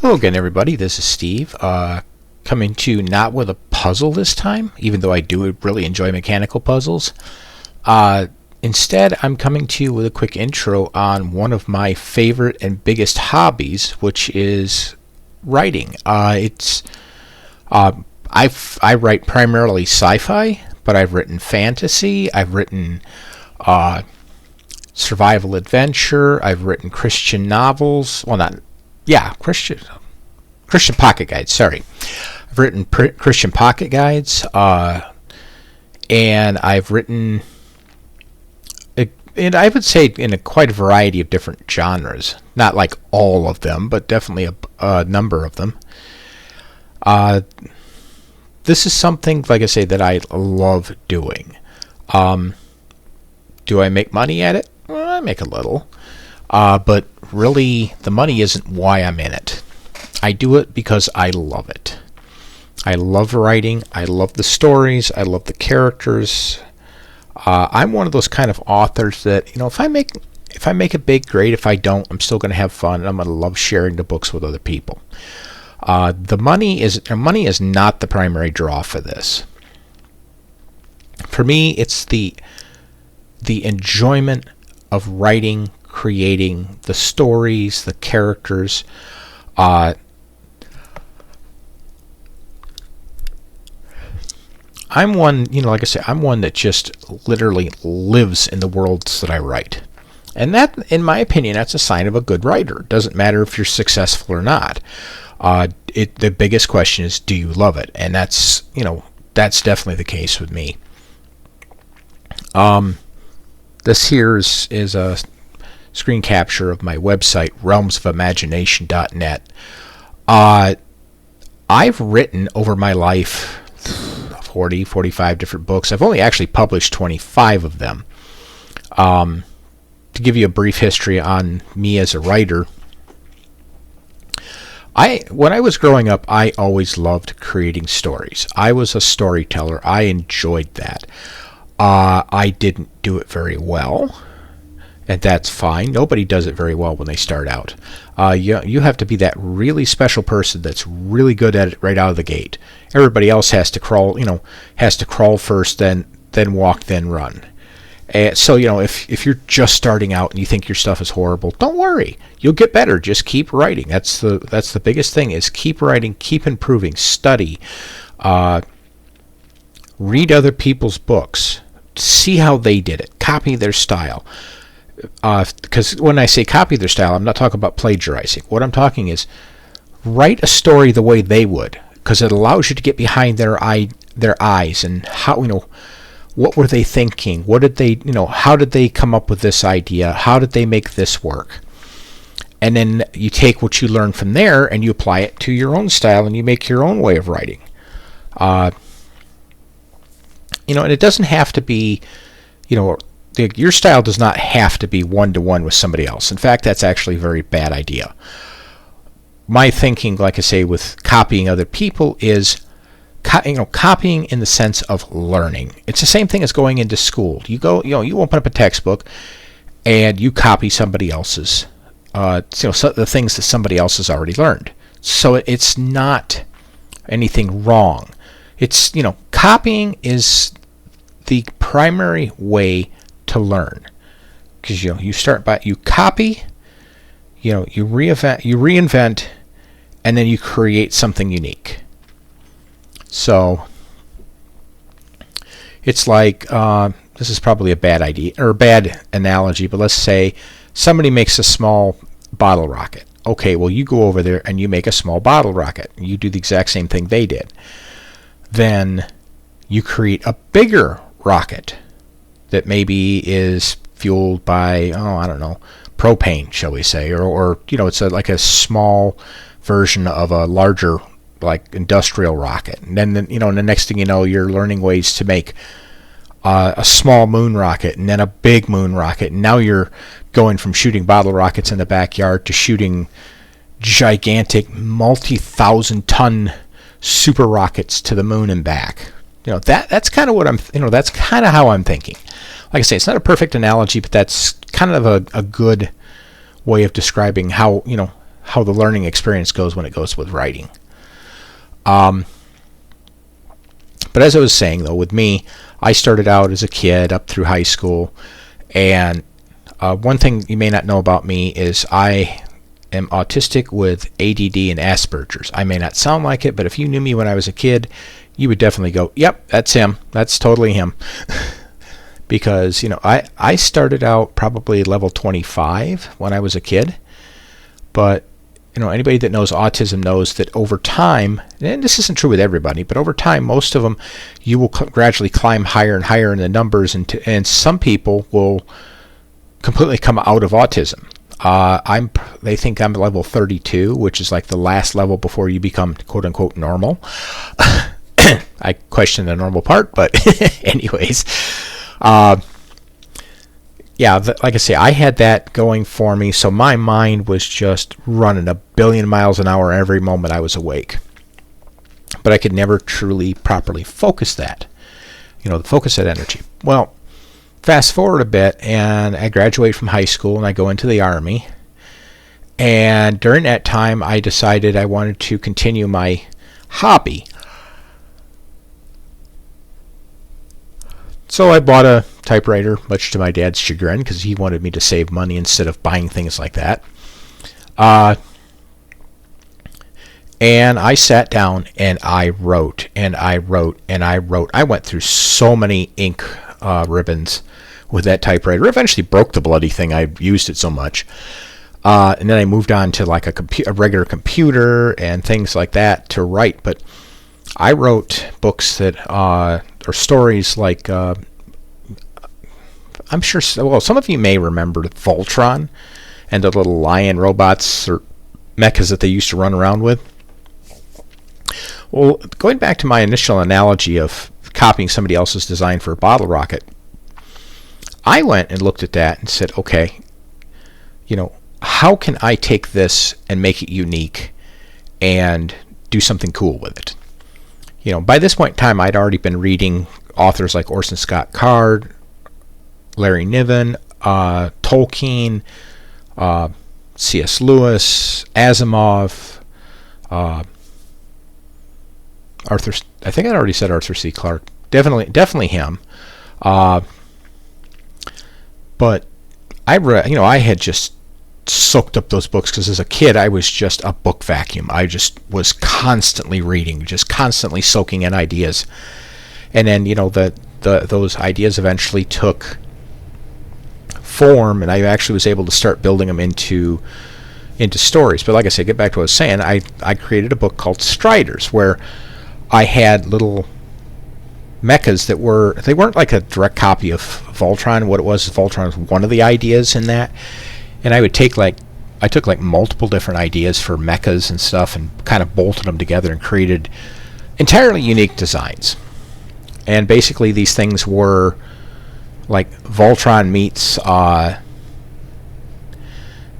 Hello again, everybody. This is Steve, coming to you not with a puzzle this time, even though I do really enjoy mechanical puzzles. Instead, I'm coming to you with a quick intro on one of my favorite and biggest hobbies, which is writing. I write primarily sci-fi, but I've written fantasy. I've written survival adventure. I've written Christian novels. Well, not Christian pocket guides. Sorry, I've written Christian pocket guides, and I've written, and I would say in quite a variety of different genres. Not like all of them, but definitely a number of them. This is something, like I say, that I love doing. Do I make money at it? Well, I make a little. But really, the money isn't why I'm in it. I do it because I love it. I love writing. I love the stories. I love the characters. I'm one of those kind of authors that, if I make it big, great. If I don't, I'm still going to have fun. I'm going to love sharing the books with other people. Money is not the primary draw for this. For me, it's the enjoyment of writing, creating the stories, the characters. I'm one, like I say, I'm one that just literally lives in the worlds that I write. And that, in my opinion, that's a sign of a good writer. It doesn't matter if you're successful or not. The biggest question is, do you love it? And that's definitely the case with me. This here is a screen capture of my website, realmsofimagination.net. I've written over my life 45 different books. I've only actually published 25 of them. To give you a brief history on me as a writer, when I was growing up, I always loved creating stories. I was a storyteller. I enjoyed that. I didn't do it very well, and that's fine. Nobody does it very well when they start out. You have to be that really special person that's really good at it right out of the gate. Everybody else has to crawl first, then walk, then run. So if you're just starting out and you think your stuff is horrible, don't worry. You'll get better. Just keep writing. That's the biggest thing, is keep writing, keep improving, study, read other people's books, see how they did it, copy their style. Because when I say copy their style, I'm not talking about plagiarizing. What I'm talking is write a story the way they would, because it allows you to get behind their eyes and how, what were they thinking? What did they, how did they come up with this idea? How did they make this work? And then you take what you learn from there and you apply it to your own style and you make your own way of writing. And it doesn't have to be, your style does not have to be one-to-one with somebody else. In fact, that's actually a very bad idea. My thinking, like I say, with copying other people is, copying in the sense of learning. It's the same thing as going into school. You open up a textbook and you copy somebody else's, the things that somebody else has already learned. So it's not anything wrong. It's, copying is the primary way to learn, because you start by, you copy, you reinvent, and then you create something unique. So it's like, this is probably a bad idea or a bad analogy, but let's say somebody makes a small bottle rocket. Okay, well, you go over there and you make a small bottle rocket. You do the exact same thing they did. Then you create a bigger rocket that maybe is fueled by, propane, shall we say, or it's like a small version of a larger, like, industrial rocket. And then the next thing you know, you're learning ways to make a small moon rocket and then a big moon rocket. And now you're going from shooting bottle rockets in the backyard to shooting gigantic multi-thousand-ton super rockets to the moon and back. That's kind of what that's kind of how I'm thinking. Like I say, it's not a perfect analogy, but that's kind of a good way of describing how how the learning experience goes when it goes with writing. But as I was saying, though, with me, I started out as a kid up through high school, and one thing you may not know about me is I am autistic with ADD and Asperger's. I may not sound like it, but if you knew me when I was a kid, you would definitely go, yep, that's him. That's totally him. Because, I started out probably level 25 when I was a kid, but anybody that knows autism knows that over time, and this isn't true with everybody, but over time, most of them, you will gradually climb higher and higher in the numbers, and some people will completely come out of autism. They think I'm level 32, which is like the last level before you become quote unquote normal. I question the normal part, but anyways, like I say, I had that going for me, so my mind was just running a billion miles an hour every moment I was awake. But I could never truly properly focus that, focus that energy. Well, fast forward a bit, and I graduate from high school, and I go into the Army. And during that time, I decided I wanted to continue my hobby. So I bought a typewriter, much to my dad's chagrin, because he wanted me to save money instead of buying things like that. And I sat down and I wrote and I wrote and I wrote. I went through so many ink ribbons with that typewriter. I eventually broke the bloody thing. I used it so much. And then I moved on to like a regular computer and things like that to write. But I wrote books that or stories like I'm sure. Well, some of you may remember Voltron and the little lion robots or mechas that they used to run around with. Well, going back to my initial analogy of copying somebody else's design for a bottle rocket, I went and looked at that and said, okay, how can I take this and make it unique and do something cool with it? By this point in time, I'd already been reading authors like Orson Scott Card, Larry Niven, Tolkien, C.S. Lewis, Asimov, Arthur. I think I already said Arthur C. Clarke. Definitely him. But I read. I had just soaked up those books because as a kid I was just a book vacuum. I just was constantly reading, just constantly soaking in ideas, and then those ideas eventually took form, and I actually was able to start building them into stories. But like I said, get back to what I was saying. I created a book called Striders, where I had little mechas that weren't like a direct copy of Voltron. What it was is Voltron was one of the ideas in that, and I took multiple different ideas for mechas and stuff and kind of bolted them together and created entirely unique designs. And basically these things were like Voltron meets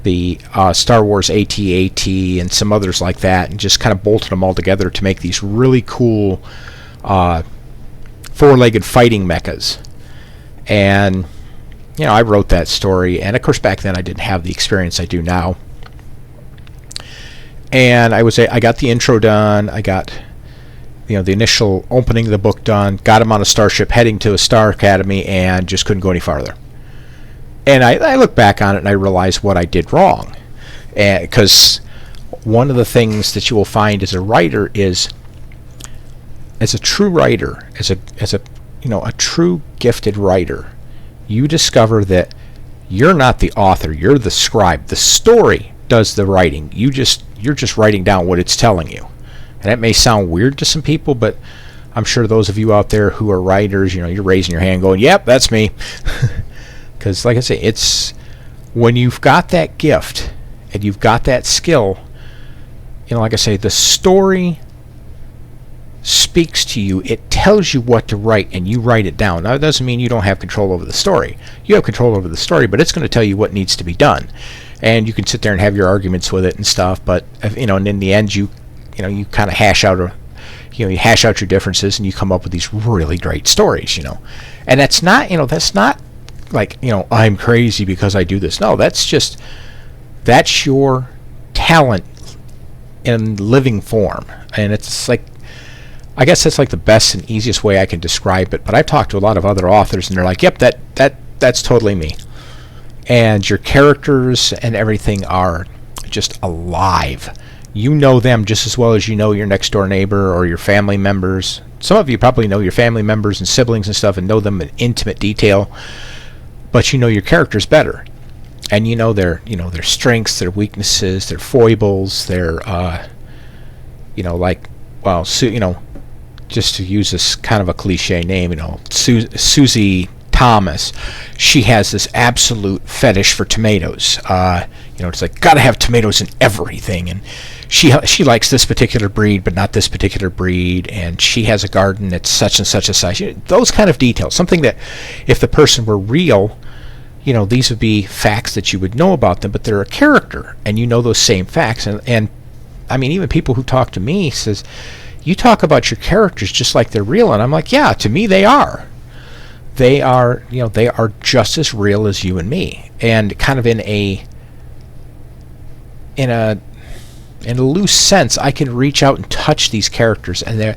the Star Wars AT-AT and some others like that, and just kind of bolted them all together to make these really cool four-legged fighting mechas. And I wrote that story, and of course back then I didn't have the experience I do now. And I got the intro done. I got the initial opening of the book done. Got him on a starship heading to a star academy, and just couldn't go any farther. And I look back on it and I realize what I did wrong, because one of the things that you will find as a writer is, as a true writer, as a true gifted writer, you discover that you're not the author, you're the scribe. The story does the writing. You're just writing down what it's telling you. And that may sound weird to some people, but I'm sure those of you out there who are writers, you're raising your hand going, yep, that's me. Because like I say, it's when you've got that gift and you've got that skill, like I say, the story speaks to you. It tells you what to write, and you write it down. Now, it doesn't mean you don't have control over the story. You have control over the story, but it's going to tell you what needs to be done. And you can sit there and have your arguments with it and stuff, but and in the end, you kind of hash out you hash out your differences, and you come up with these really great stories. And that's not like I'm crazy because I do this. No, that's your talent in living form. And it's like, I guess that's like the best and easiest way I can describe it. But I've talked to a lot of other authors, and they're like, "Yep, that's totally me." And your characters and everything are just alive. You know them just as well as you know your next door neighbor or your family members. Some of you probably know your family members and siblings and stuff and know them in intimate detail, but you know your characters better. And you know their strengths, their weaknesses, their foibles, their just to use this kind of a cliche name, Susie Thomas, she has this absolute fetish for tomatoes. It's like, gotta have tomatoes in everything, and she likes this particular breed but not this particular breed, and she has a garden that's such and such a size. Those kind of details, something that if the person were real, these would be facts that you would know about them, but they're a character, and you know those same facts. And I mean, even people who talk to me says, you talk about your characters just like they're real, and I'm like, yeah, to me they are. They are just as real as you and me, and kind of in a loose sense, I can reach out and touch these characters, and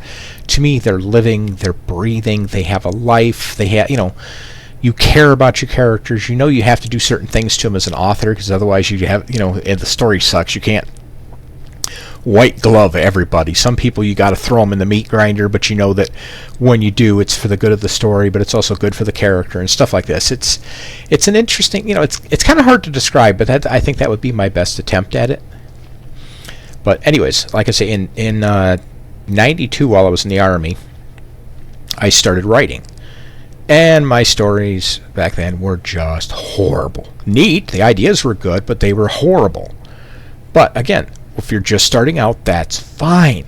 to me they're living, they're breathing, they have a life, they have, you care about your characters, you have to do certain things to them as an author, because otherwise you have, and the story sucks. You can't white glove everybody. Some people you got to throw them in the meat grinder, but you know that when you do, it's for the good of the story, but it's also good for the character and stuff like this. It's an interesting, it's kind of hard to describe, but I think that would be my best attempt at it. But anyways, like I say, in 92, while I was in the Army, I started writing. And my stories back then were just horrible. Neat, the ideas were good, but they were horrible. But again, if you're just starting out, that's fine.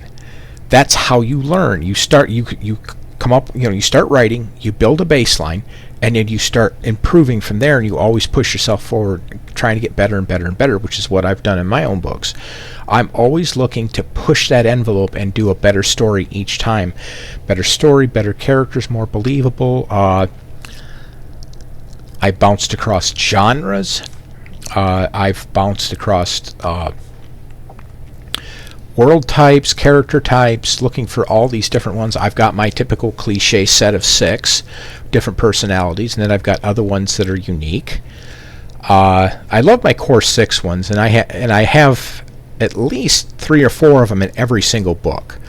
That's how you learn. You start writing, you build a baseline, and then you start improving from there, and you always push yourself forward, trying to get better and better and better, which is what I've done in my own books. I'm always looking to push that envelope and do a better story each time. Better story, better characters, more believable. I bounced across genres. I've bounced across world types, character types, looking for all these different ones. I've got my typical cliche set of 6 different personalities, and then I've got other ones that are unique. I love my core 6 ones, and I have at least 3 or 4 of them in every single book.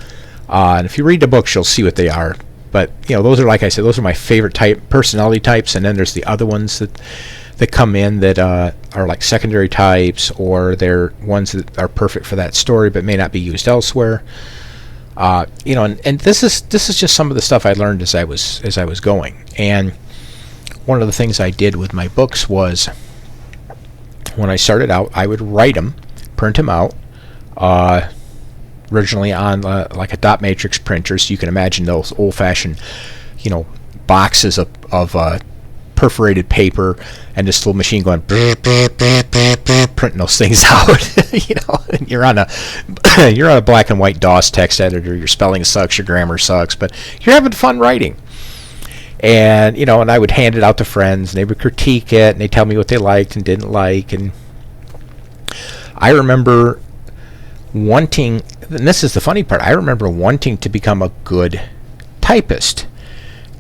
And if you read the books, you'll see what they are. But those are, like I said, those are my favorite personality types, and then there's the other ones that come in that are like secondary types, or they're ones that are perfect for that story but may not be used elsewhere. And this is just some of the stuff I learned as I was going. And one of the things I did with my books was, when I started out, I would write them, print them out, originally on like a dot matrix printer, so you can imagine those old-fashioned, boxes of perforated paper, and this little machine going printing those things out. And you're on a black and white DOS text editor. Your spelling sucks, your grammar sucks, but you're having fun writing. And and I would hand it out to friends, and they would critique it, and they tell me what they liked and didn't like. And I remember wanting, and this is the funny part, I remember wanting to become a good typist,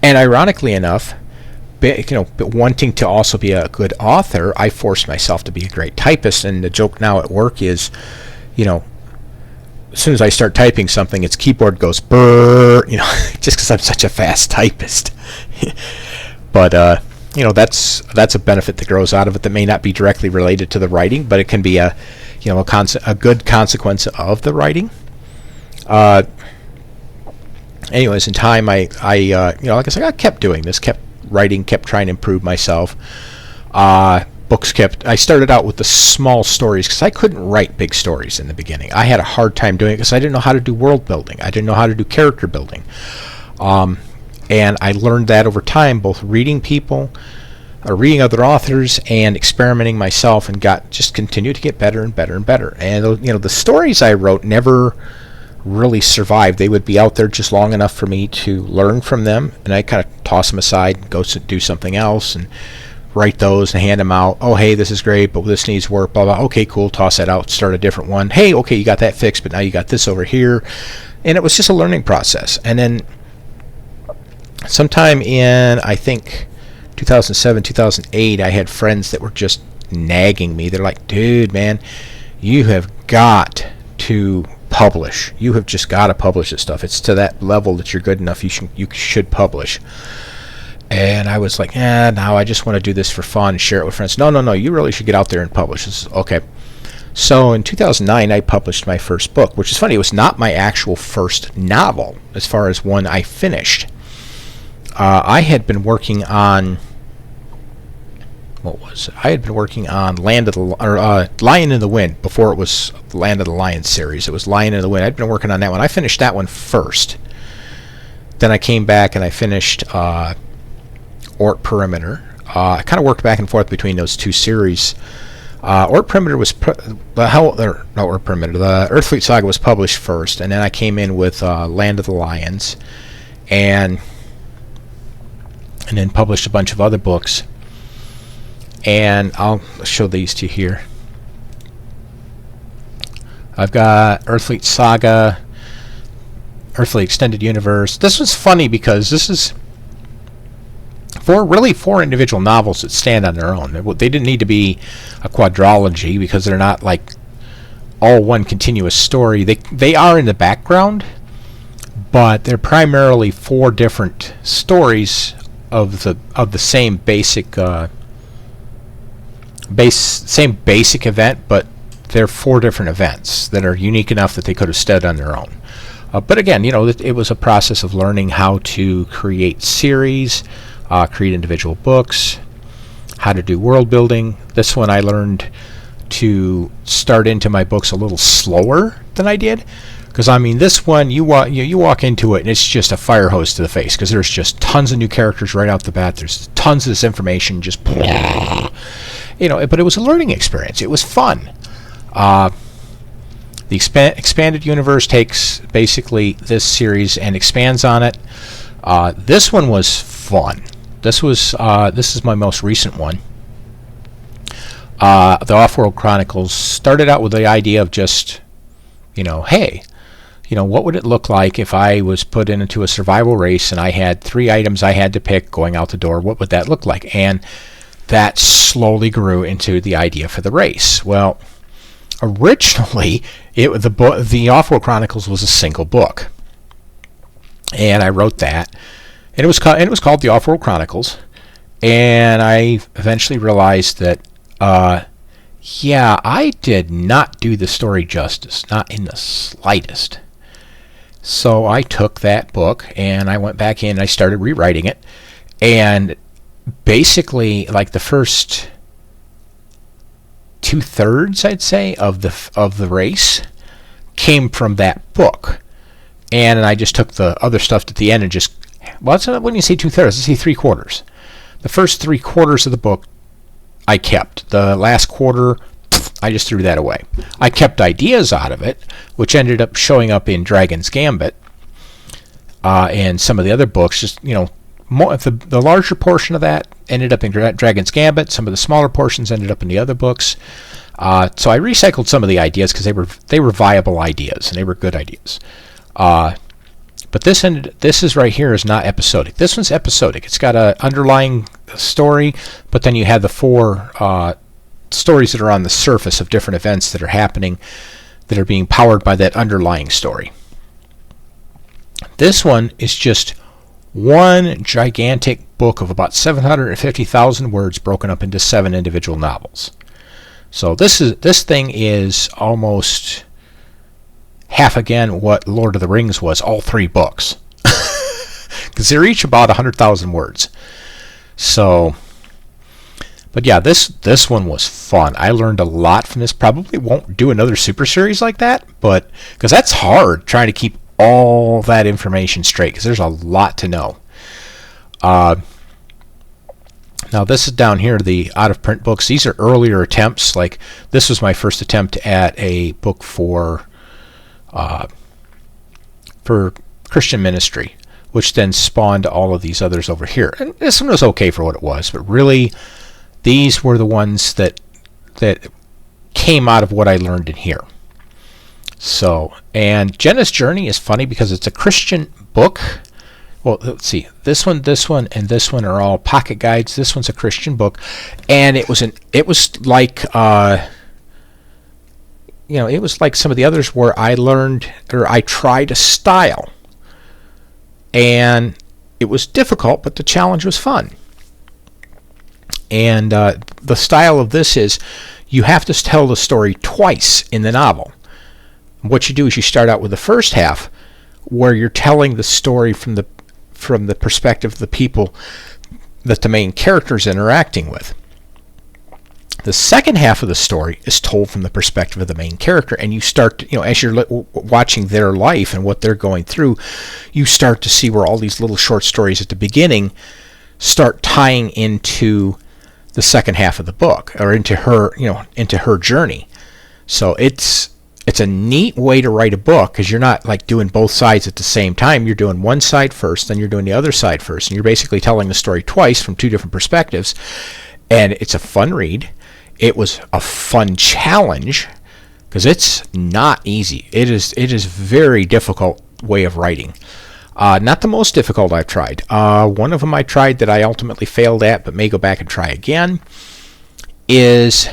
and ironically enough, but wanting to also be a good author, I forced myself to be a great typist. And the joke now at work is, as soon as I start typing something, its keyboard goes brrr, just because I'm such a fast typist. But that's a benefit that grows out of it that may not be directly related to the writing, but it can be a good consequence of the writing. Anyways, in time, I like I said, I kept doing this, kept writing, kept trying to improve myself. I started out with the small stories because I couldn't write big stories in the beginning. I had a hard time doing it because I didn't know how to do world building. I didn't know how to do character building. And I learned that over time, both reading reading other authors and experimenting myself, and continued to get better and better and better. And the stories I wrote never really survived. They would be out there just long enough for me to learn from them, and I kind of toss them aside and go do something else, and write those and hand them out. Oh, hey, this is great, but this needs work, blah, blah. Okay, cool, toss that out, start a different one. Hey, okay, you got that fixed, but now you got this over here. And it was just a learning process. And then sometime in, I think, 2007, 2008, I had friends that were just nagging me. They're like, dude, man, you have got to publish. You have just got to publish this stuff. It's to that level that you're good enough. You should publish. And I was like, no, I just want to do this for fun and share it with friends. No, you really should get out there and publish this. Okay. So in 2009, I published my first book, which is funny. It was not my actual first novel as far as one I finished. I had been working on I had been working on Lion in the Wind before it was Land of the Lions series. It was Lion in the Wind. I'd been working on that one. I finished that one first. Then I came back and I finished Ort Perimeter. I kind of worked back and forth between those two series. Ort Perimeter was the Earthfleet Saga was published first, and then I came in with Land of the Lions, and then published a bunch of other books. And I'll show these to you here. I've got Earthfleet Saga, Earthfleet Extended Universe. This was funny because this is four individual novels that stand on their own. They didn't need to be a quadrilogy because they're not like all one continuous story. They are in the background, but they're primarily four different stories of the same basic same basic event, but they're four different events that are unique enough that they could have stood on their own. But again, it was a process of learning how to create series, create individual books, how to do world building. This one I learned to start into my books a little slower than I did, because this one you walk into it and it's just a fire hose to the face, because there's just tons of new characters right off the bat. There's tons of this information just but it was a learning experience. It was fun. The Expanded Universe takes basically this series and expands on it. This one was fun. This is my most recent one. The Offworld Chronicles started out with the idea of just, hey, what would it look like if I was put into a survival race and I had 3 items I had to pick going out the door? What would that look like? And that slowly grew into the idea for the race. Well, originally, the Offworld Chronicles was a single book, and I wrote that, and it was called the Offworld Chronicles. And I eventually realized that, I did not do the story justice, not in the slightest. So I took that book and I went back in and I started rewriting it, and basically, like the first 2/3, I'd say, of the race came from that book, and I just took the other stuff at the end and just, when you say 2/3, let's say 3/4. The first 3/4 of the book I kept. The last quarter, I just threw that away. I kept ideas out of it, which ended up showing up in Dragon's Gambit and some of the other books. Just the larger portion of that ended up in Dragon's Gambit. Some of the smaller portions ended up in the other books. So I recycled some of the ideas because they were viable ideas and they were good ideas. But this is right here is not episodic. This one's episodic. It's got an underlying story, but then you have the 4 stories that are on the surface of different events that are happening that are being powered by that underlying story. This one is just one gigantic book of about 750,000 words broken up into 7 individual novels. So this thing is almost half again what Lord of the Rings was, all 3 books. Because they're each about 100,000 words. So, but yeah, this one was fun. I learned a lot from this. Probably won't do another super series like that, but because that's hard, trying to keep all that information straight, because there's a lot to know. Now this is down here, the out-of-print books. These are earlier attempts. Like, this was my first attempt at a book for Christian ministry, which then spawned all of these others over here. And this one was okay for what it was, but really, these were the ones that came out of what I learned in here. So, and Jenna's Journey is funny because it's a Christian book. Well, let's see. This one, and this one are all pocket guides. This one's a Christian book, and it was like it was like some of the others where I learned or I tried a style, and it was difficult, but the challenge was fun. And the style of this is you have to tell the story twice in the novel. What you do is you start out with the first half where you're telling the story from the perspective of the people that the main character is interacting with. The second half of the story is told from the perspective of the main character, and you start, as you're watching their life and what they're going through, you start to see where all these little short stories at the beginning start tying into the second half of the book, or into her journey. So it's a neat way to write a book, because you're not like doing both sides at the same time. You're doing one side first, then you're doing the other side first, and you're basically telling the story twice from two different perspectives. And it's a fun read. It was a fun challenge, because it's not easy. It is very difficult way of writing. Not the most difficult I've tried. One of them I tried that I ultimately failed at, but may go back and try again, is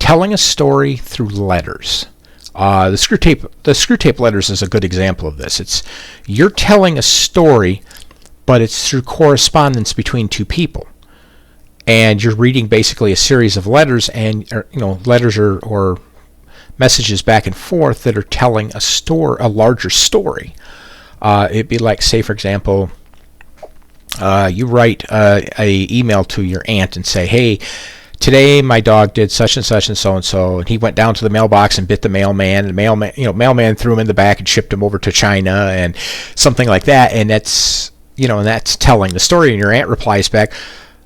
telling a story through letters. The screw tape letters is a good example of this. You're telling a story, but it's through correspondence between two people, and you're reading basically a series of letters, and letters or messages back and forth that are telling a larger story. It'd be like, say for example, you write a email to your aunt and say, hey, today my dog did such and such and so and so, and he went down to the mailbox and bit the mailman, and the mailman threw him in the back and shipped him over to China, and something like that. And that's telling the story. And your aunt replies back,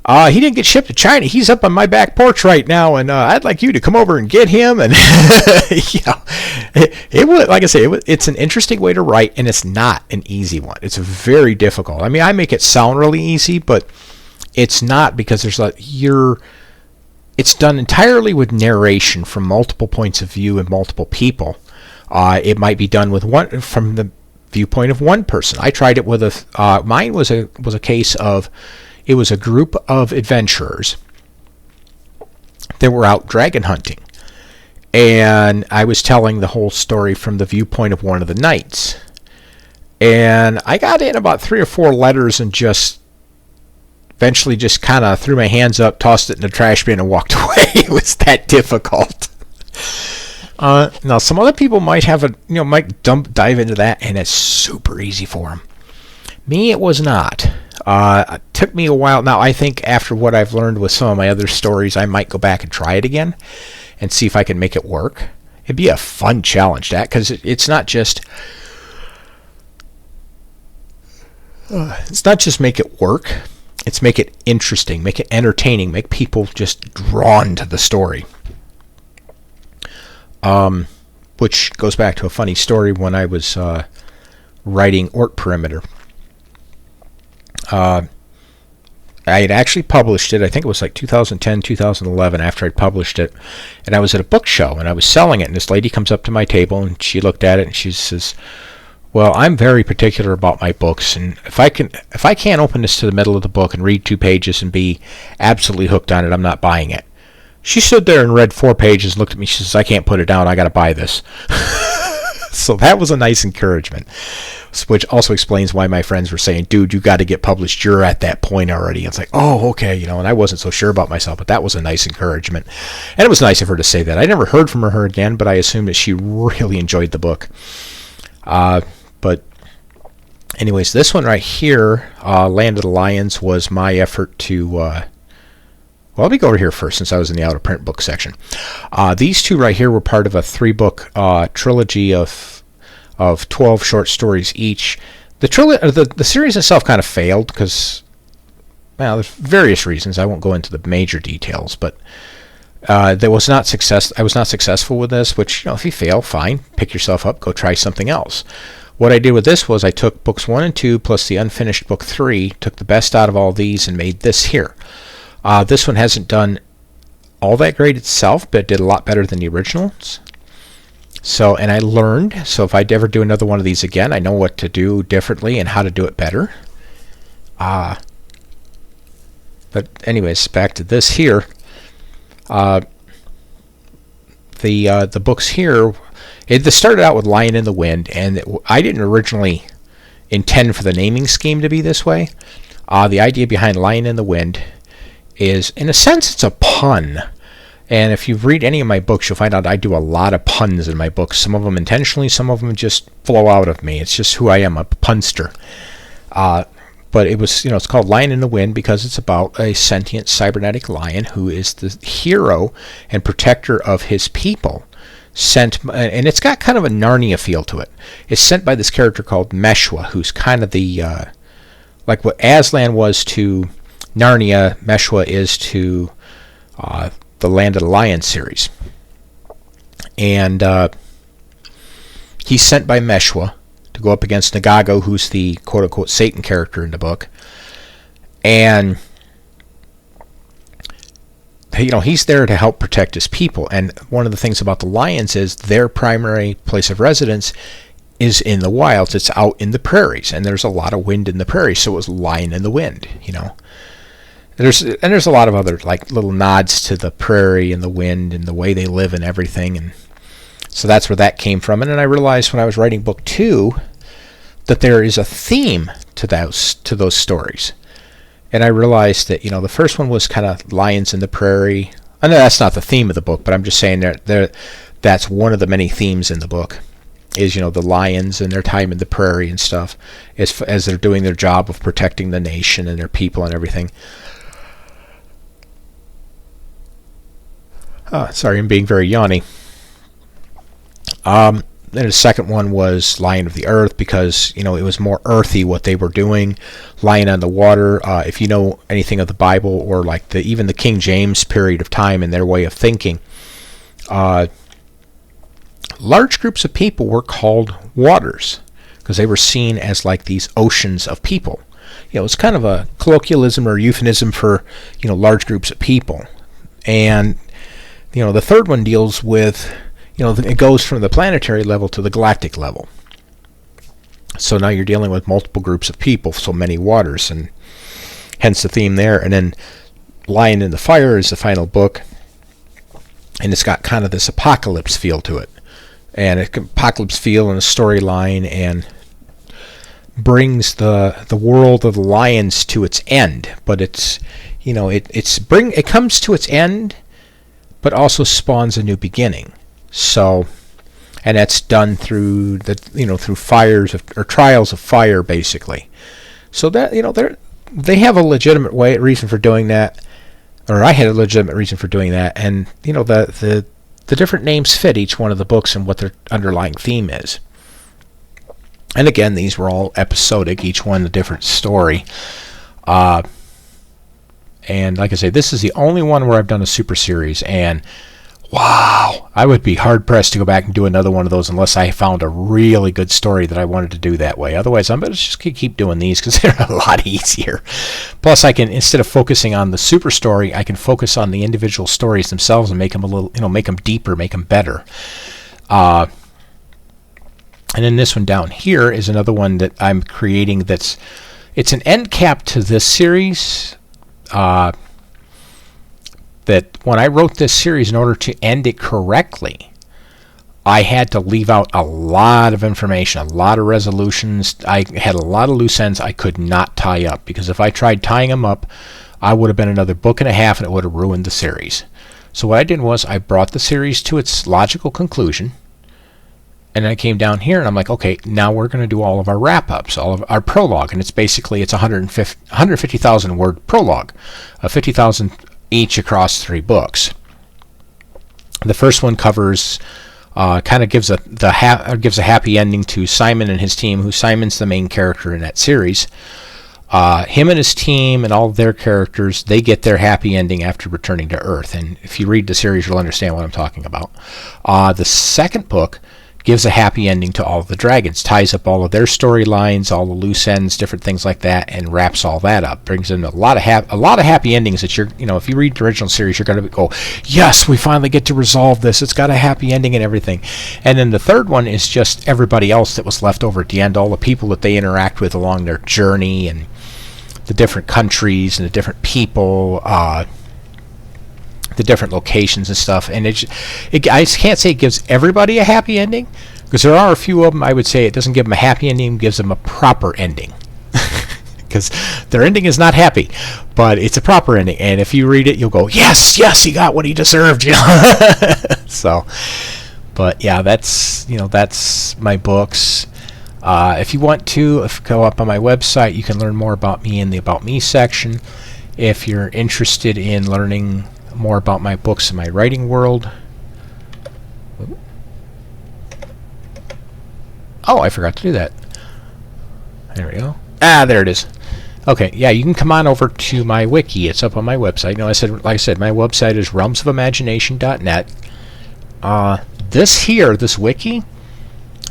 he didn't get shipped to China. He's up on my back porch right now, and I'd like you to come over and get him. And it would, like I say, it's an interesting way to write, and it's not an easy one. It's very difficult. I mean, I make it sound really easy, but it's not, because it's done entirely with narration from multiple points of view and multiple people. It might be done with from the viewpoint of one person. I tried it with mine was a case of, it was a group of adventurers that were out dragon hunting, and I was telling the whole story from the viewpoint of one of the knights. And I got in about 3 or 4 letters and eventually just kind of threw my hands up, tossed it in the trash bin, and walked away. It was that difficult. Now, some other people might dive into that, and it's super easy for them. Me, it was not. It took me a while. Now, I think after what I've learned with some of my other stories, I might go back and try it again and see if I can make it work. It'd be a fun challenge, that, because it's not just make it work. It's make it interesting, make it entertaining, make people just drawn to the story. Which goes back to a funny story when I was writing Ort Perimeter. I had actually published it. I think it was like 2010, 2011 after I'd published it. And I was at a book show, and I was selling it. And this lady comes up to my table, and she looked at it, and she says, well, I'm very particular about my books, and if I can't open this to the middle of the book and read 2 pages and be absolutely hooked on it, I'm not buying it. She stood there and read 4 pages, looked at me, she says, I can't put it down, I got to buy this. So that was a nice encouragement, which also explains why my friends were saying, dude, you got to get published, you're at that point already. It's like, oh, okay, and I wasn't so sure about myself, but that was a nice encouragement. And it was nice of her to say that. I never heard from her again, but I assumed that she really enjoyed the book. But anyways, this one right here, Land of the Lions, was my effort to, well, let me go over here first since I was in the out of print book section. These 2 right here were part of a 3-book trilogy of 12 short stories each. The series itself kind of failed because, well, there's various reasons. I won't go into the major details, but I was not successful with this, which, if you fail, fine. Pick yourself up, go try something else. What I did with this was I took books 1 and 2 plus the unfinished book 3, took the best out of all these, and made this here. This one hasn't done all that great itself, but it did a lot better than the originals. So, and I learned, so if I ever do another one of these again, I know what to do differently and how to do it better. But anyways, back to this here. The books here, this started out with Lion in the Wind, and I didn't originally intend for the naming scheme to be this way. The idea behind Lion in the Wind is, in a sense, it's a pun. And if you read any of my books, you'll find out I do a lot of puns in my books. Some of them intentionally, some of them just flow out of me. It's just who I am, a punster. But it was, it's called Lion in the Wind because it's about a sentient cybernetic lion who is the hero and protector of his people. And it's got kind of a Narnia feel to it. It's sent by this character called Meshwa, who's kind of the, like what Aslan was to Narnia, Meshwa is to the Land of the Lion series. And he's sent by Meshwa to go up against Nagago, who's the quote-unquote Satan character in the book. And he's there to help protect his people. And one of the things about the lions is their primary place of residence is in the wilds. It's out in the prairies, and there's a lot of wind in the prairies, so it was Lion in the Wind, There's a lot of other like little nods to the prairie and the wind and the way they live and everything, and so that's where that came from. And then I realized when I was writing book 2 that there is a theme to those stories. And I realized that the first one was kind of lions in the prairie. I know that's not the theme of the book, but I'm just saying that's one of the many themes in the book. Is the lions and their time in the prairie and stuff, as they're doing their job of protecting the nation and their people and everything. Sorry, I'm being very yawny. Then the second one was Lion of the Earth because, it was more earthy what they were doing. Lion on the Water, if you know anything of the Bible or like even the King James period of time and their way of thinking, large groups of people were called waters because they were seen as like these oceans of people. It's kind of a colloquialism or euphemism for, large groups of people. And the third one deals with, it goes from the planetary level to the galactic level. So now you're dealing with multiple groups of people, so many waters, and hence the theme there. And then Lion in the Fire is the final book, and it's got kind of this apocalypse feel to it. And an apocalypse feel and a storyline, and brings the world of the lions to its end. But it's, it comes to its end, but also spawns a new beginning. So, and that's done through through fires or trials of fire, basically. So that they have a legitimate reason for doing that, or I had a legitimate reason for doing that, and the different names fit each one of the books and what their underlying theme is. And again, these were all episodic, each one a different story. And like I say, this is the only one where I've done a super series, and wow, I would be hard-pressed to go back and do another one of those unless I found a really good story that I wanted to do that way. Otherwise, I'm going to just keep doing these because they're a lot easier. Plus, I can, instead of focusing on the super story, I can focus on the individual stories themselves and make them a little, make them deeper, make them better. And then this one down here is another one that I'm creating it's an end cap to this series. That when I wrote this series, in order to end it correctly, I had to leave out a lot of information, a lot of resolutions. I had a lot of loose ends I could not tie up, because if I tried tying them up, I would have been another book and a half and it would have ruined the series. So what I did was I brought the series to its logical conclusion, and then I came down here and I'm like, okay, now we're going to do all of our wrap-ups, all of our prologue, and it's 150,000 word prologue, 50,000 each across 3 books. The first one covers, kind of gives a happy ending to Simon and his team, who Simon's the main character in that series. Him and his team and all of their characters, they get their happy ending after returning to Earth. And if you read the series, you'll understand what I'm talking about. The second book gives a happy ending to all of the dragons, ties up all of their storylines, all the loose ends, different things like that, and wraps all that up. Brings in a lot of happy endings that you're, if you read the original series, you're going to go, yes, we finally get to resolve this. It's got a happy ending and everything. And then the third one is just everybody else that was left over at the end, all the people that they interact with along their journey, and the different countries and the different people, the different locations and stuff. And I can't say it gives everybody a happy ending, because there are a few of them I would say it doesn't give them a happy ending, it gives them a proper ending. Because their ending is not happy, but it's a proper ending. And if you read it, you'll go, yes, he got what he deserved. So, but yeah, that's my books. If you want to, go up on my website, you can learn more about me in the About Me section. If you're interested in learning more about my books and my writing world. Oh, I forgot to do that. There we go. There it is. Okay, yeah, you can come on over to my wiki. It's up on my website. Like I said, my website is realmsofimagination.net. This wiki,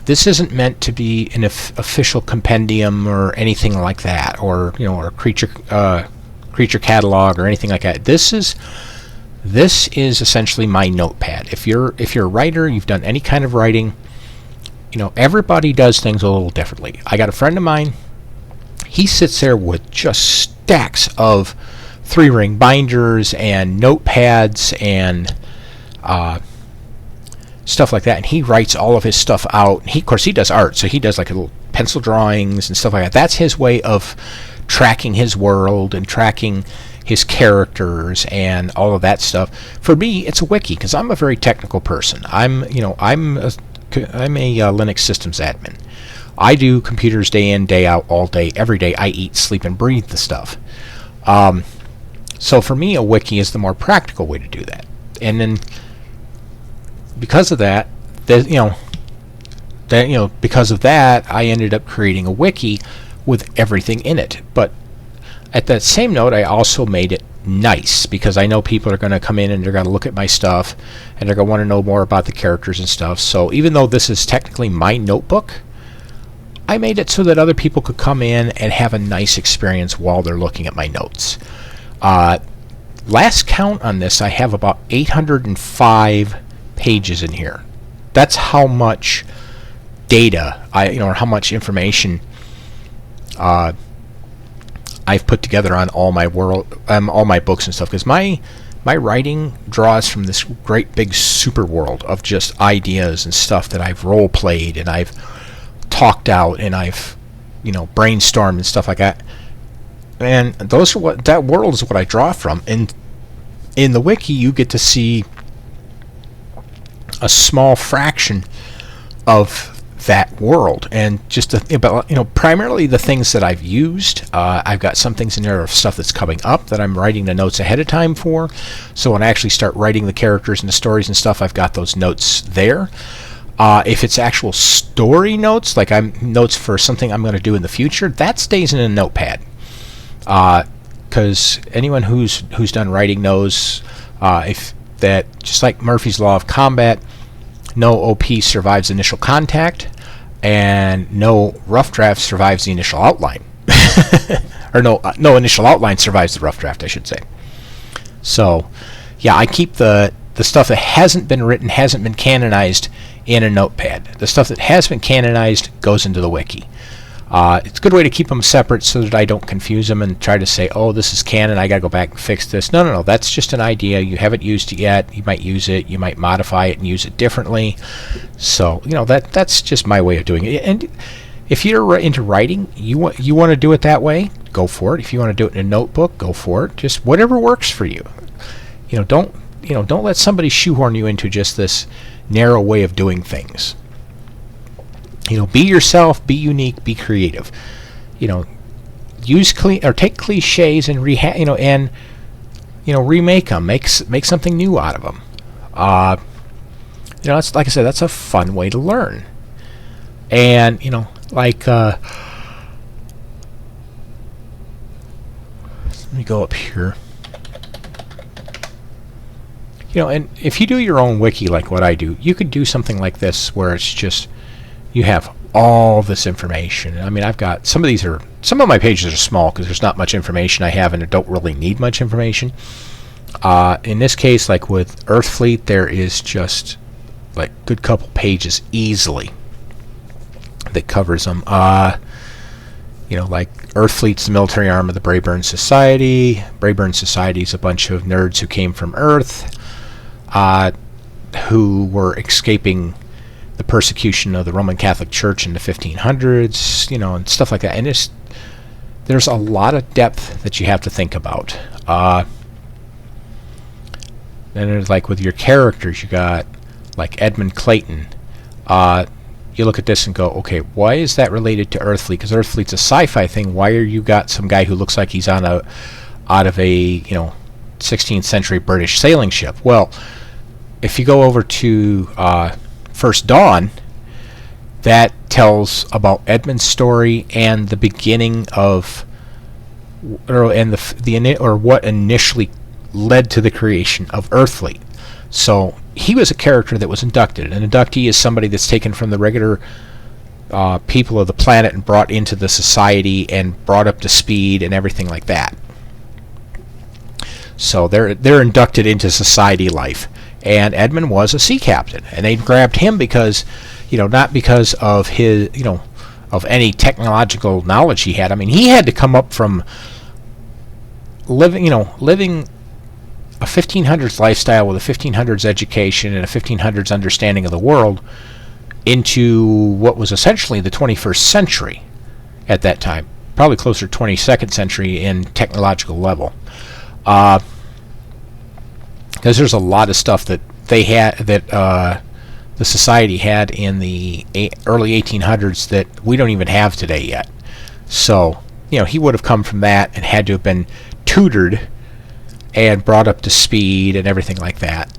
this isn't meant to be an official compendium or anything like that, or or creature catalog or anything like that. This is essentially my notepad. If you're a writer, you've done any kind of writing, everybody does things a little differently. I got a friend of mine, he sits there with just stacks of 3-ring binders and notepads and stuff like that, and he writes all of his stuff out. Of course, he does art, so he does like little pencil drawings and stuff like that. That's his way of tracking his world and tracking his characters and all of that stuff. For me, it's a wiki, because I'm a very technical person. I'm a Linux systems admin. I do computers day in, day out, all day, every day. I eat, sleep, and breathe the stuff. So for me, a wiki is the more practical way to do that. And then because of that, because of that, I ended up creating a wiki with everything in it. But at that same note, I also made it nice, because I know people are going to come in and they're going to look at my stuff and they're going to want to know more about the characters and stuff. So even though this is technically my notebook, I made it so that other people could come in and have a nice experience while they're looking at my notes. Last count on this, I have about 805 pages in here. That's how much data or how much information I've put together on all my books and stuff, because my writing draws from this great big super world of just ideas and stuff that I've role played and I've talked out and I've brainstormed and stuff like that. And that world is what I draw from. And in the wiki, you get to see a small fraction of that world, and just primarily the things that I've used. I've got some things in there of stuff that's coming up that I'm writing the notes ahead of time for, so when I actually start writing the characters and the stories and stuff, I've got those notes there. If it's actual story notes, like notes for something I'm going to do in the future, that stays in a notepad, because anyone who's done writing knows if that, just like Murphy's Law of Combat, no OP survives initial contact, and no rough draft survives the initial outline. Or no initial outline survives the rough draft, I should say. So, yeah, I keep the stuff that hasn't been written, hasn't been canonized, in a notepad. The stuff that has been canonized goes into the wiki. It's a good way to keep them separate so that I don't confuse them and try to say, oh, this is canon, I gotta go back and fix this. No, that's just an idea. You haven't used it yet. You might use it. You might modify it and use it differently. So, that's just my way of doing it. And if you're into writing, you want to do it that way, go for it. If you want to do it in a notebook, go for it. Just whatever works for you. Don't let somebody shoehorn you into just this narrow way of doing things. Be yourself, be unique, be creative. Use take cliches and remake them, make something new out of them. It's like I said, that's a fun way to learn. And let me go up here. And if you do your own wiki like what I do, you could do something like this where it's just you have all this information. I mean, I've got some of my pages are small because there's not much information I have and I don't really need much information. In this case, like with Earthfleet, there is just like a good couple pages easily that covers them. Like Earthfleet's the military arm of the Brayburn Society. Brayburn Society is a bunch of nerds who came from Earth, who were escaping the persecution of the Roman Catholic Church in the 1500s, and stuff like that. And there's a lot of depth that you have to think about. Then there's like with your characters, you got like Edmund Clayton. You look at this and go, okay, why is that related to Earthfleet? Because Earthfleet's a sci-fi thing. Why are you got some guy who looks like he's out of a 16th century British sailing ship? Well, if you go over to First Dawn, that tells about Edmund's story and the beginning of, what initially led to the creation of Earthfleet. So he was a character that was inducted. An inductee is somebody that's taken from the regular people of the planet and brought into the society and brought up to speed and everything like that. So they're inducted into society life. And Edmund was a sea captain, and they grabbed him because, not because of his, of any technological knowledge he had. I mean, he had to come up from living a 1500s lifestyle with a 1500s education and a 1500s understanding of the world into what was essentially the 21st century at that time, probably closer to 22nd century in technological level. Because there's a lot of stuff that they had, that the society had in the early 1800s that we don't even have today yet. So, he would have come from that and had to have been tutored and brought up to speed and everything like that.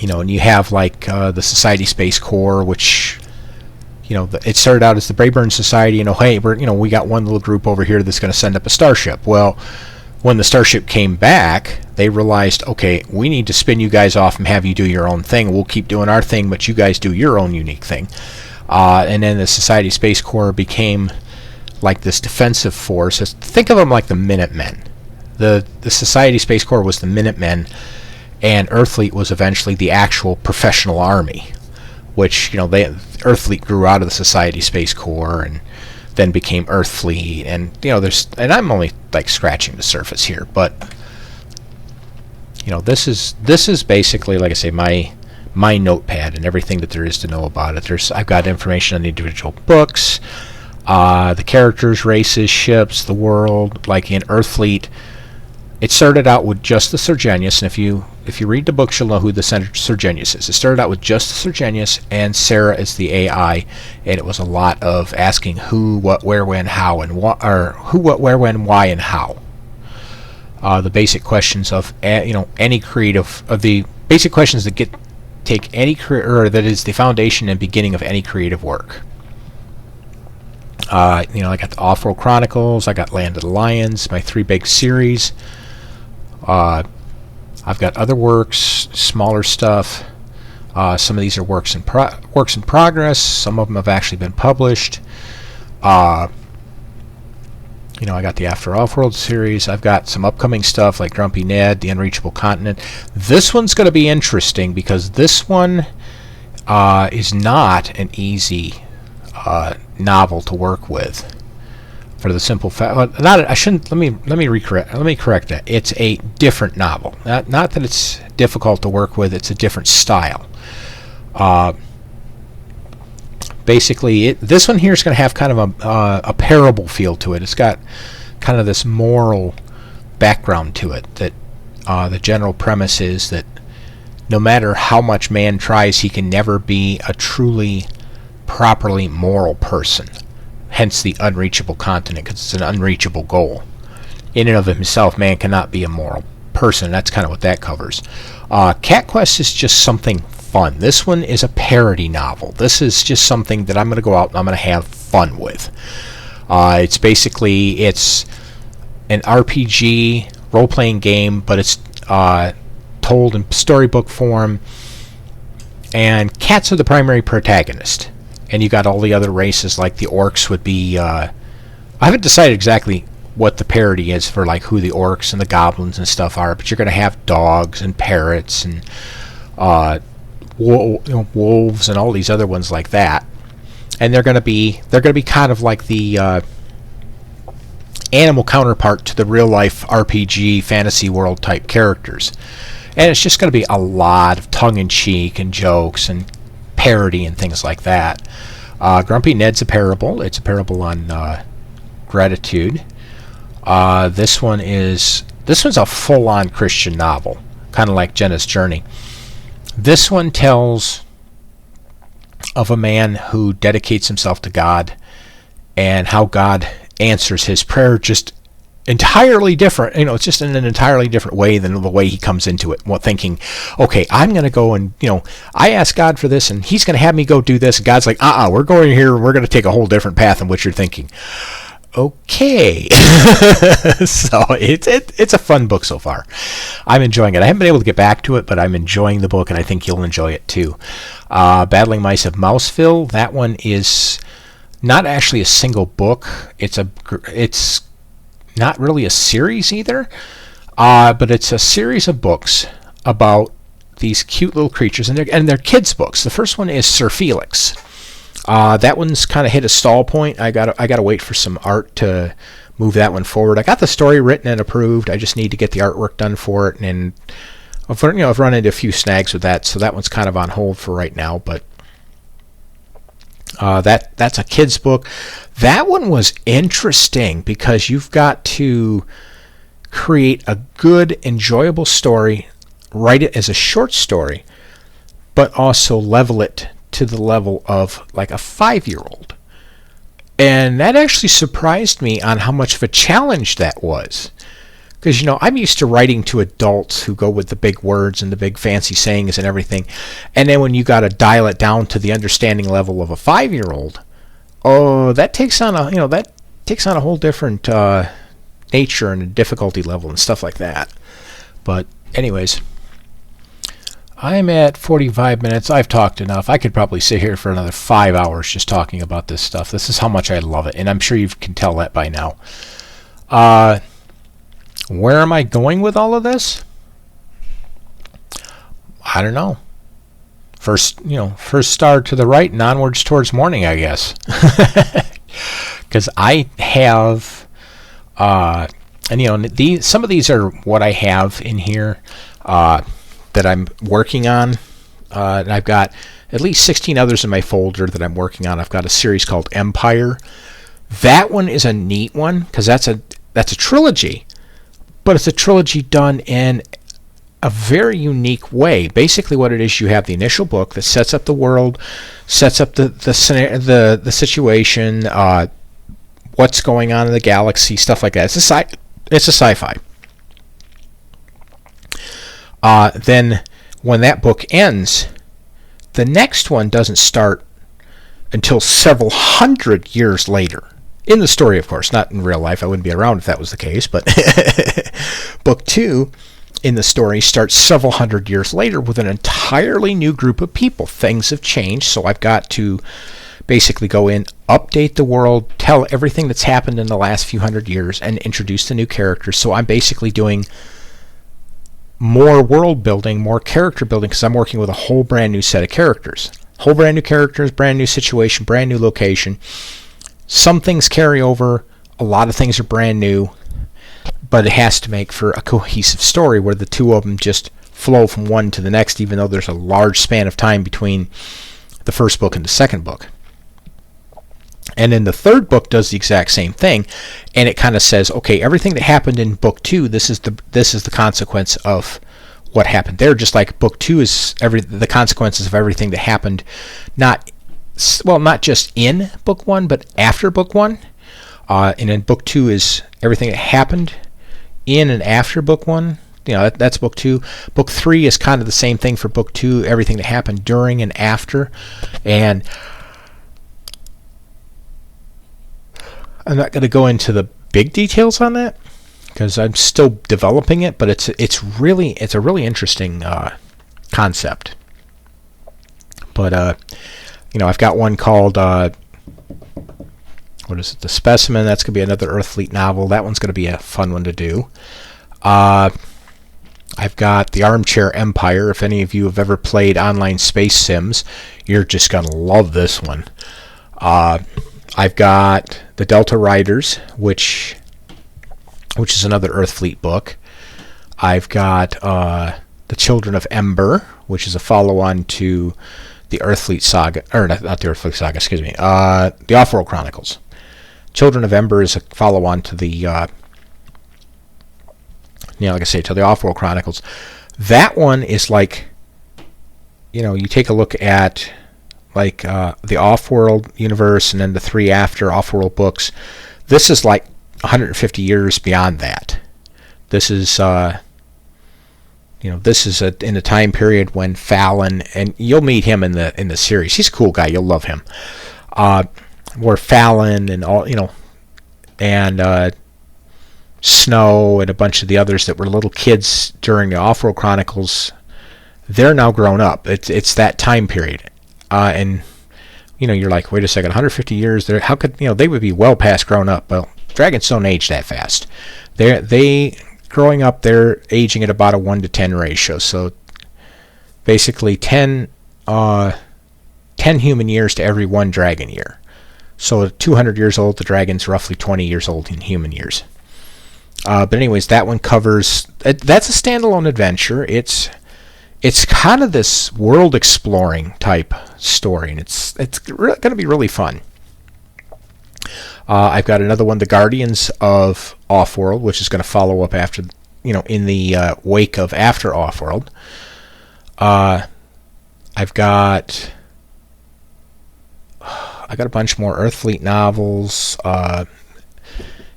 And you have like the Society Space Corps, which, it started out as the Brayburn Society. Hey, we got one little group over here that's going to send up a starship. Well, when the starship came back, they realized, okay, we need to spin you guys off and have you do your own thing. We'll keep doing our thing, but you guys do your own unique thing. And then the Society Space Corps became like this defensive force. Think of them like the Minutemen. The Society Space Corps was the Minutemen, and Earthfleet was eventually the actual professional army, which, Earthfleet grew out of the Society Space Corps and then became Earthfleet, and and I'm only like scratching the surface here, but this is basically, like I say, my notepad and everything that there is to know about it. I've got information on the individual books, the characters, races, ships, the world. Like in Earthfleet, it started out with just the Sergenius, and if you read the books, you'll know who the Sergenius is. It started out with just the Sergenius, and Sarah is the AI, and it was a lot of asking who, what, where, when, how, and what, or who, what, where, when, why, and how. The basic questions of any creative, of the basic questions that take any or that is the foundation and beginning of any creative work. I got the Off-World Chronicles, I got Land of the Lions, my 3 big series. I've got other works, smaller stuff. Some of these are works in progress. Some of them have actually been published. I got the After Off-World series. I've got some upcoming stuff like Grumpy Ned, The Unreachable Continent. This one's going to be interesting because this one is not an easy novel to work with. For the simple fact, let me correct that. It's a different novel. Not that it's difficult to work with. It's a different style. Basically, this one here is going to have kind of a parable feel to it. It's got kind of this moral background to it. That the general premise is that no matter how much man tries, he can never be a truly, properly moral person. Hence the unreachable continent, because it's an unreachable goal. In and of himself, man cannot be a moral person. That's kind of what that covers. Cat Quest is just something fun. This one is a parody novel. This is just something that I'm going to go out and I'm going to have fun with. It's an RPG role-playing game, but it's told in storybook form, and cats are the primary protagonist. And you got all the other races, like the orcs would be. I haven't decided exactly what the parody is for, like, who the orcs and the goblins and stuff are, but you're going to have dogs and parrots and wolves and all these other ones like that. And they're going to be kind of like the animal counterpart to the real life RPG fantasy world type characters. And it's just going to be a lot of tongue-in-cheek and jokes and parody and things like that. Grumpy Ned's a parable. It's a parable on gratitude. This one's a full-on Christian novel, kind of like Jenna's Journey. This one tells of a man who dedicates himself to God and how God answers his prayer just entirely different. It's just in an entirely different way than the way he comes into it. Thinking, okay, I'm going to go and, I asked God for this and he's going to have me go do this. And God's like, we're going here. We're going to take a whole different path than what you're thinking. Okay. So it's a fun book so far. I'm enjoying it. I haven't been able to get back to it, but I'm enjoying the book, and I think you'll enjoy it too. Battling Mice of Mouseville. That one is not actually a single book. It's not really a series either, but it's a series of books about these cute little creatures, and they're kids' books. The first one is Sir Felix. That one's kind of hit a stall point. I gotta wait for some art to move that one forward. I got the story written and approved. I just need to get the artwork done for it, and I've run into a few snags with that, so that one's kind of on hold for right now. But that's a kid's book. That one was interesting because you've got to create a good, enjoyable story, write it as a short story, but also level it to the level of like a 5-year-old. And that actually surprised me on how much of a challenge that was. Because, I'm used to writing to adults who go with the big words and the big fancy sayings and everything. And then when you got to dial it down to the understanding level of a 5-year-old, that takes on a whole different nature and a difficulty level and stuff like that. But anyways, I'm at 45 minutes. I've talked enough. I could probably sit here for another 5 hours just talking about this stuff. This is how much I love it, and I'm sure you can tell that by now. Where am I going with all of this? I don't know. First star to the right and onwards towards morning, I guess. Because I have, and some of these are what I have in here that I'm working on. And I've got at least 16 others in my folder that I'm working on. I've got a series called Empire. That one is a neat one because that's a trilogy, but it's a trilogy done in a very unique way. Basically, what it is, you have the initial book that sets up the world, sets up the situation, what's going on in the galaxy, stuff like that. It's a sci-fi. Then when that book ends, the next one doesn't start until several hundred years later. In the story, of course, not in real life. I wouldn't be around if that was the case. But book 2 in the story starts several hundred years later with an entirely new group of people. Things have changed, so I've got to basically go in, update the world, tell everything that's happened in the last few hundred years, and introduce the new characters. So I'm basically doing more world building, more character building, because I'm working with a whole brand new set of characters. Whole brand new characters, brand new situation, brand new location. Some things carry over, a lot of things are brand new, but it has to make for a cohesive story where the two of them just flow from one to the next, even though there's a large span of time between the first book and the second book. And then the third book does the exact same thing, and it kind of says, okay, everything that happened in book 2, this is the consequence of what happened there. Just like book 2 is the consequences of everything that happened, not just in book 1, but after book 1. And then book 2 is everything that happened in and after book 1. That's book 2. Book 3 is kind of the same thing for book 2, everything that happened during and after. And I'm not going to go into the big details on that, because I'm still developing it, but it's a really interesting concept. But I've got one called what is it? The Specimen. That's gonna be another Earthfleet novel. That one's gonna be a fun one to do. I've got The Armchair Empire. If any of you have ever played online space sims, you're just gonna love this one. I've got The Delta Riders, which is another Earthfleet book. I've got The Children of Ember, which is a follow-on to the Earthfleet Saga, or not the Earthfleet Saga, excuse me, the Offworld Chronicles. Children of Ember is a follow-on to the, like I say, to the Offworld Chronicles. That one is like, you take a look at like the Offworld universe and then the 3 after Offworld books. This is like 150 years beyond that. This is in a time period when Fallon, and you'll meet him in the series. He's a cool guy. You'll love him. Where Fallon and all, and Snow and a bunch of the others that were little kids during the Offworld Chronicles, they're now grown up. It's that time period, and you're like, wait a second, 150 years. How could they would be well past grown up? Well, dragons don't age that fast. They growing up, they're aging at about a 1 to 10 ratio. So basically 10 human years to every 1 dragon year. So at 200 years old, the dragon's roughly 20 years old in human years. But anyways, that one covers. That's a standalone adventure. It's kind of this world exploring type story, and it's going to be really fun. I've got another one, The Guardians of Offworld, which is going to follow up after, in the wake of after Offworld. I've got a bunch more Earthfleet novels.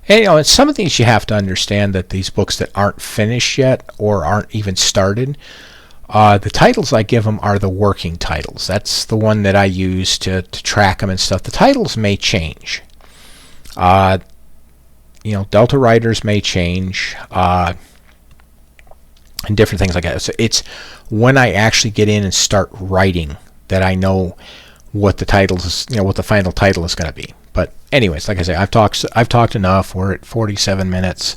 And some of these you have to understand that these books that aren't finished yet or aren't even started, the titles I give them are the working titles. That's the one that I use to track them and stuff. The titles may change. Delta Riders may change, and different things like that. So it's when I actually get in and start writing that I know what the titles, what the final title is going to be. But anyways, like I say, I've talked enough. We're at 47 minutes,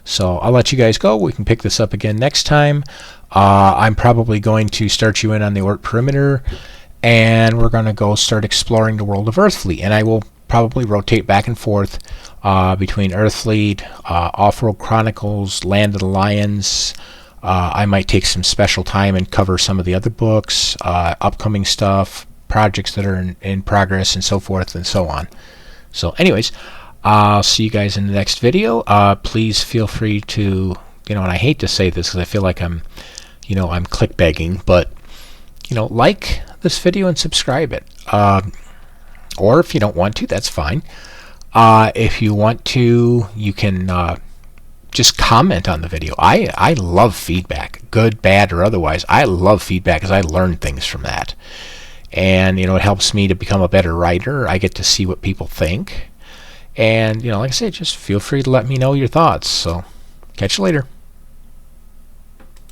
so I'll let you guys go. We can pick this up again next time. I'm probably going to start you in on the Oort Perimeter, and we're going to go start exploring the world of Earthfleet. And I will probably rotate back and forth between Earthfleet, Offworld Chronicles, Land of the Lions. I might take some special time and cover some of the other books, upcoming stuff, projects that are in progress, and so forth and so on. So anyways, I'll see you guys in the next video. Please feel free to, and I hate to say this because I feel like I'm click begging, but, like this video and subscribe it. Or if you don't want to, that's fine. If you want to, you can just comment on the video. I love feedback, good, bad, or otherwise. I love feedback because I learn things from that. And, it helps me to become a better writer. I get to see what people think. And, like I said, just feel free to let me know your thoughts. So, catch you later.